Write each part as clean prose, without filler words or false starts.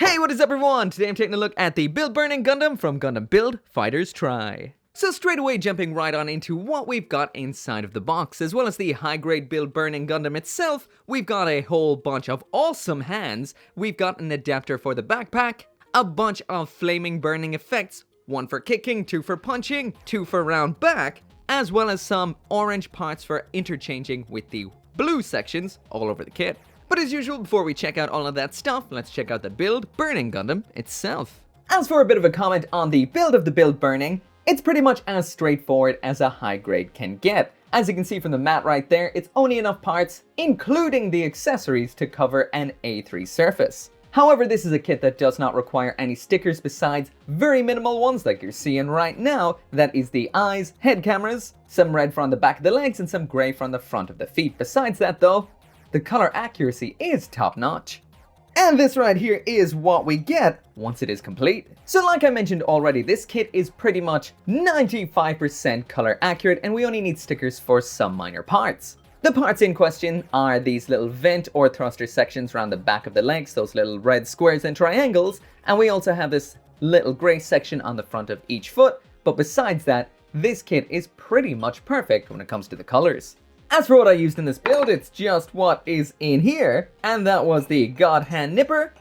Hey, what is up everyone? Today I'm taking a look at the Build Burning Gundam from Gundam Build Divers Try. So straight away jumping right on into what we've got inside of the box. As well as the high-grade Build Burning Gundam itself, we've got a whole bunch of awesome hands. We've got an adapter for the backpack, a bunch of flaming burning effects, one for kicking, two for punching, two for round back, as well as some orange parts for interchanging with the blue sections all over the kit. But as usual, before we check out all of that stuff, let's check out the Build Burning Gundam itself. As for a bit of a comment on the build of the Build Burning, it's pretty much as straightforward as a high grade can get. As you can see from the mat right there, it's only enough parts, including the accessories, to cover an A3 surface. However, this is a kit that does not require any stickers besides very minimal ones like you're seeing right now. That is the eyes, head cameras, some red from the back of the legs, and some grey from the front of the feet. Besides that though, the color accuracy is top notch. And this right here is what we get once it is complete. So like I mentioned already, this kit is pretty much 95% color accurate, and we only need stickers for some minor parts. The parts in question are these little vent or thruster sections around the back of the legs, those little red squares and triangles, and we also have this little grey section on the front of each foot. But besides that, this kit is pretty much perfect when it comes to the colors. As for what I used in this build, it's just what is in here, and that was the God Hand Nipper,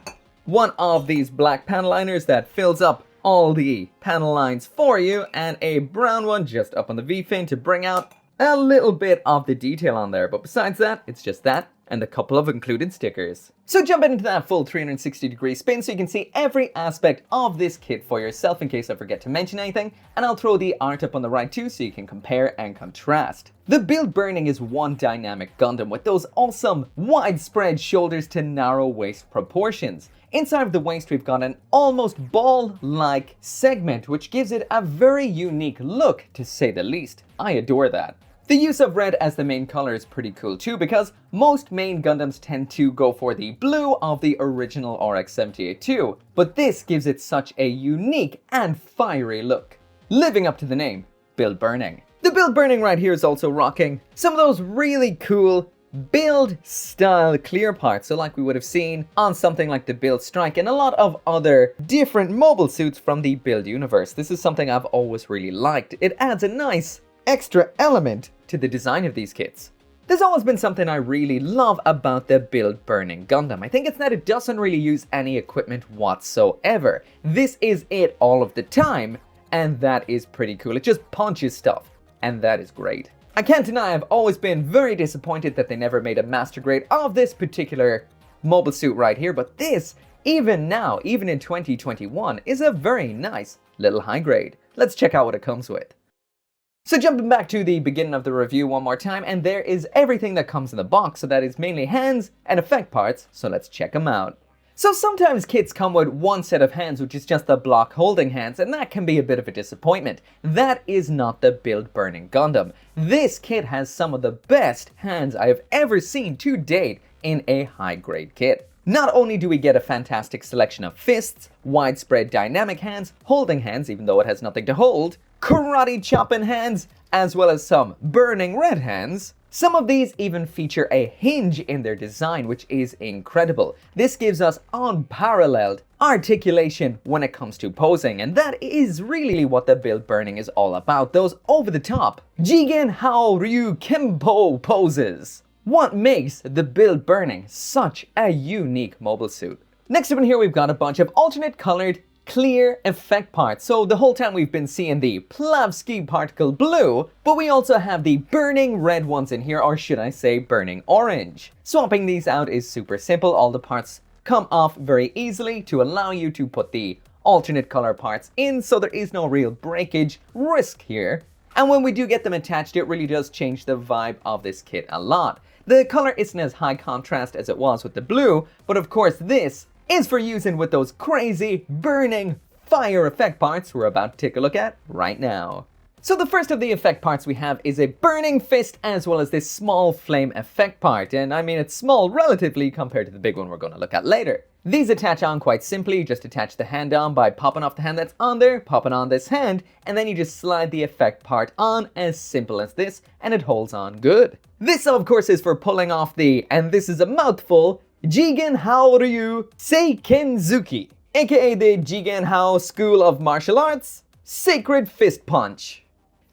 one of these black panel liners that fills up all the panel lines for you, and a brown one just up on the V-fin to bring out a little bit of the detail on there. But besides that, it's just that and a couple of included stickers. So jump into that full 360-degree spin so you can see every aspect of this kit for yourself in case I forget to mention anything, and I'll throw the art up on the right too so you can compare and contrast. The Build Burning is one dynamic Gundam with those awesome widespread shoulders to narrow waist proportions. Inside of the waist we've got an almost ball-like segment which gives it a very unique look, to say the least. I adore that. The use of red as the main color is pretty cool too, because most main Gundams tend to go for the blue of the original RX-78-2, but this gives it such a unique and fiery look, living up to the name, Build Burning. The Build Burning right here is also rocking some of those really cool build style clear parts, so like we would have seen on something like the Build Strike and a lot of other different mobile suits from the Build universe. This is something I've always really liked. It adds a nice extra element to the design of these kits. There's always been something I really love about the Build Burning Gundam. I think it's that it doesn't really use any equipment whatsoever. This is it all of the time, and that is pretty cool. It just punches stuff, and that is great. I can't deny I've always been very disappointed that they never made a master grade of this particular mobile suit right here, but this, even now, even in 2021, is a very nice little high grade. Let's check out what it comes with. So jumping back to the beginning of the review one more time, and there is everything that comes in the box, so that is mainly hands and effect parts, so let's check them out. So sometimes kits come with one set of hands which is just the block holding hands, and that can be a bit of a disappointment. That is not the Build Burning Gundam. This kit has some of the best hands I have ever seen to date in a high grade kit. Not only do we get a fantastic selection of fists, widespread dynamic hands, holding hands even though it has nothing to hold, karate chopping hands, as well as some burning red hands. Some of these even feature a hinge in their design, which is incredible. This gives us unparalleled articulation when it comes to posing, and that is really what the Build Burning is all about, those over-the-top Jigen Hao Ryu Kempo poses. What makes the Build Burning such a unique mobile suit? Next up in here we've got a bunch of alternate colored clear effect parts. So the whole time we've been seeing the Plavsky particle blue, but we also have the burning red ones in here, or should I say burning orange. Swapping these out is super simple. All the parts come off very easily to allow you to put the alternate color parts in, so there is no real breakage risk here. And when we do get them attached, it really does change the vibe of this kit a lot. The color isn't as high contrast as it was with the blue, but of course this is for using with those crazy burning fire effect parts we're about to take a look at right now. So the first of the effect parts we have is a burning fist, as well as this small flame effect part, and I mean it's small relatively compared to the big one we're going to look at later. These attach on quite simply. You just attach the hand on by popping off the hand that's on there, popping on this hand, and then you just slide the effect part on, as simple as this, and it holds on good. This of course is for pulling off the, and this is a mouthful, Jigen Haoryu Seikenzuki, aka the Jigen Hao School of Martial Arts, Sacred Fist Punch.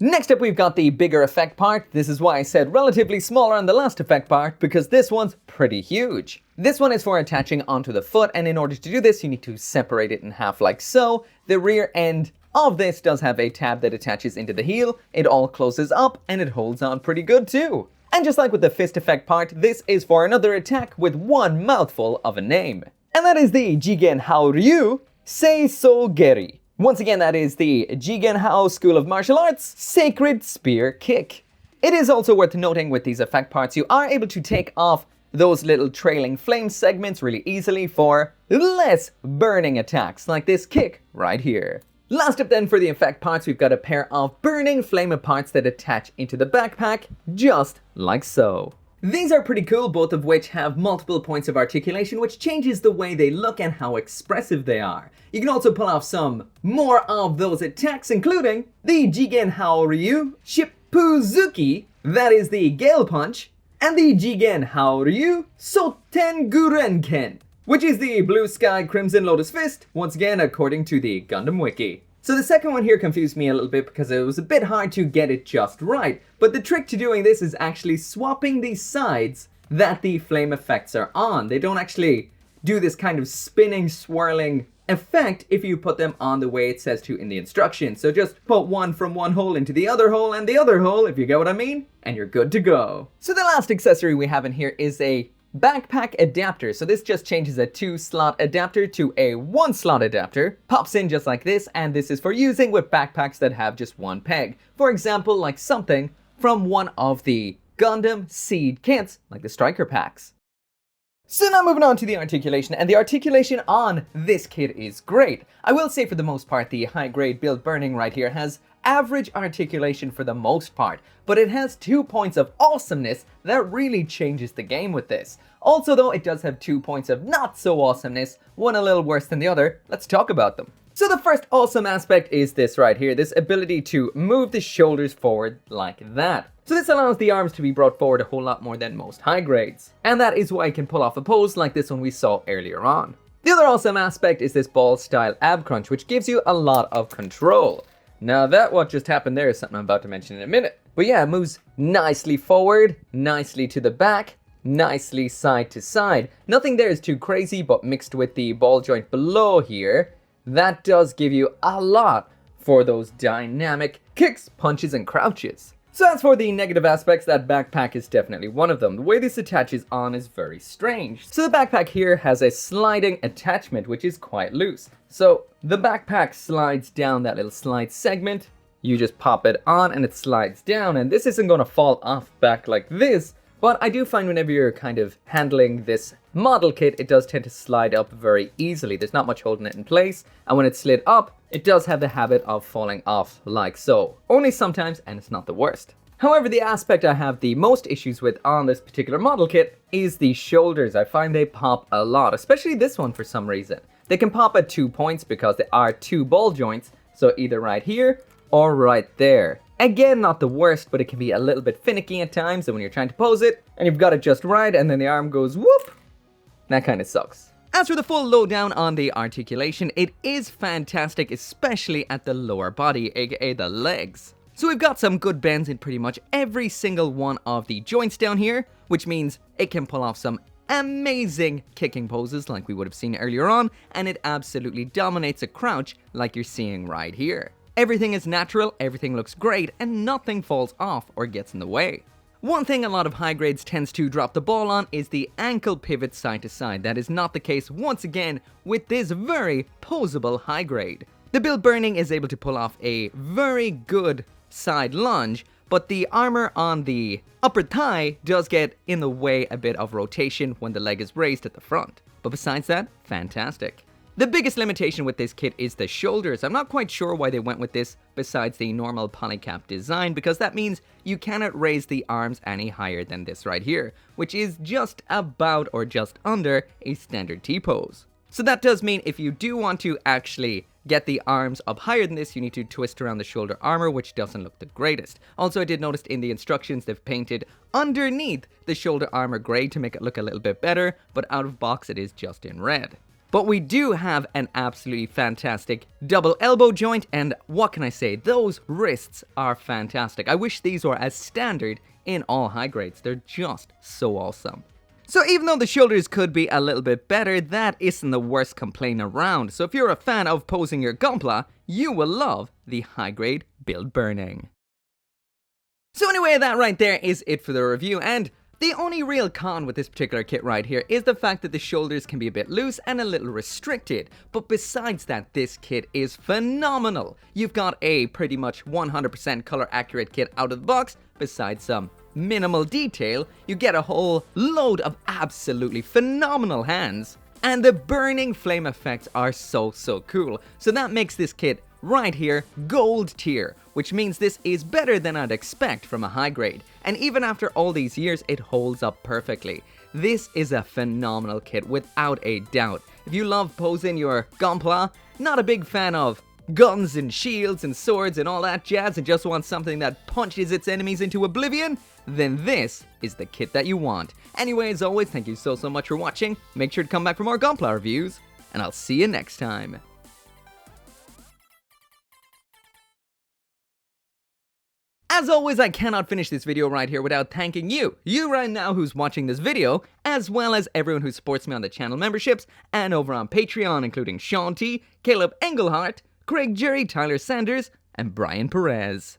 Next up we've got the bigger effect part. This is why I said relatively smaller on the last effect part, because this one's pretty huge. This one is for attaching onto the foot, and in order to do this you need to separate it in half like so. The rear end of this does have a tab that attaches into the heel. It all closes up and it holds on pretty good too. And just like with the fist effect part, this is for another attack with one mouthful of a name. And that is the Jigen Haoryu Seisogeri. Once again, that is the Jigen Hao School of Martial Arts Sacred Spear Kick. It is also worth noting with these effect parts, you are able to take off those little trailing flame segments really easily for less burning attacks, like this kick right here. Last up then for the effect parts, we've got a pair of burning flame parts that attach into the backpack, just like so. These are pretty cool, both of which have multiple points of articulation, which changes the way they look and how expressive they are. You can also pull off some more of those attacks, including the Jigen Haoryu Shippuzuki, that is the Gale Punch, and the Jigen Haoryu Sotengurenken, which is the Blue Sky Crimson Lotus Fist, once again according to the Gundam Wiki. So the second one here confused me a little bit because it was a bit hard to get it just right, but the trick to doing this is actually swapping the sides that the flame effects are on. They don't actually do this kind of spinning, swirling effect if you put them on the way it says to in the instructions. So just put one from one hole into the other hole and the other hole, if you get what I mean, and you're good to go. So the last accessory we have in here is a backpack adapter. So this just changes a 2-slot adapter to a 1-slot adapter, pops in just like this, and this is for using with backpacks that have just one peg. For example, like something from one of the Gundam seed kits, like the striker packs. So now moving on to the articulation, and the articulation on this kit is great. I will say for the most part the high grade build burning right here has average articulation for the most part, but it has 2 points of awesomeness that really changes the game with this. Also though, it does have 2 points of not so awesomeness, one a little worse than the other. Let's talk about them. So the first awesome aspect is this right here, this ability to move the shoulders forward like that. So this allows the arms to be brought forward a whole lot more than most high grades. And that is why I can pull off a pose like this one we saw earlier on. The other awesome aspect is this ball style ab crunch, which gives you a lot of control. Now that what just happened there is something I'm about to mention in a minute. But yeah, it moves nicely forward, nicely to the back, nicely side to side. Nothing there is too crazy, but mixed with the ball joint below here, that does give you a lot for those dynamic kicks, punches, and crouches. So as for the negative aspects, that backpack is definitely one of them. The way this attaches on is very strange. So the backpack here has a sliding attachment, which is quite loose. So the backpack slides down that little slide segment. You just pop it on and it slides down, and this isn't going to fall off back like this. But I do find whenever you're kind of handling this model kit, it does tend to slide up very easily. There's not much holding it in place, and when it's slid up, it does have the habit of falling off like so. Only sometimes, and it's not the worst. However, the aspect I have the most issues with on this particular model kit is the shoulders. I find they pop a lot, especially this one for some reason. They can pop at 2 points because they are 2 ball joints, so either right here or right there. Again, not the worst, but it can be a little bit finicky at times, and when you're trying to pose it, and you've got it just right, and then the arm goes whoop, that kind of sucks. As for the full lowdown on the articulation, it is fantastic, especially at the lower body, aka the legs. So we've got some good bends in pretty much every single one of the joints down here, which means it can pull off some amazing kicking poses like we would have seen earlier on, and it absolutely dominates a crouch like you're seeing right here. Everything is natural, everything looks great, and nothing falls off or gets in the way. One thing a lot of high grades tends to drop the ball on is the ankle pivot side to side. That is not the case once again with this very posable high grade. The build burning is able to pull off a very good side lunge, but the armor on the upper thigh does get in the way a bit of rotation when the leg is raised at the front. But besides that, fantastic. The biggest limitation with this kit is the shoulders. I'm not quite sure why they went with this besides the normal polycap design, because that means you cannot raise the arms any higher than this right here, which is just about or just under a standard T-pose. So that does mean if you do want to actually get the arms up higher than this, you need to twist around the shoulder armor, which doesn't look the greatest. Also, I did notice in the instructions they've painted underneath the shoulder armor gray to make it look a little bit better, but out of box it is just in red. But we do have an absolutely fantastic double elbow joint, and what can I say, those wrists are fantastic. I wish these were as standard in all high grades, they're just so awesome. So even though the shoulders could be a little bit better, that isn't the worst complaint around. So if you're a fan of posing your gunpla, you will love the high grade build burning. So anyway, that right there is it for the review, and the only real con with this particular kit right here is the fact that the shoulders can be a bit loose and a little restricted. But besides that, this kit is phenomenal. You've got a pretty much 100% color accurate kit out of the box, besides some minimal detail. You get a whole load of absolutely phenomenal hands. And the burning flame effects are so cool. So that makes this kit right here gold tier, which means this is better than I'd expect from a high grade. And even after all these years, it holds up perfectly. This is a phenomenal kit without a doubt. If you love posing your gunpla, not a big fan of guns and shields and swords and all that jazz, and just want something that punches its enemies into oblivion, then this is the kit that you want. Anyway, as always, thank you so much for watching. Make sure to come back for more gunpla reviews, and I'll see you next time. As always, I cannot finish this video right here without thanking you right now who's watching this video, as well as everyone who supports me on the channel memberships and over on Patreon, including Sean T, Caleb Engelhart, Craig Jerry, Tyler Sanders, and Brian Perez.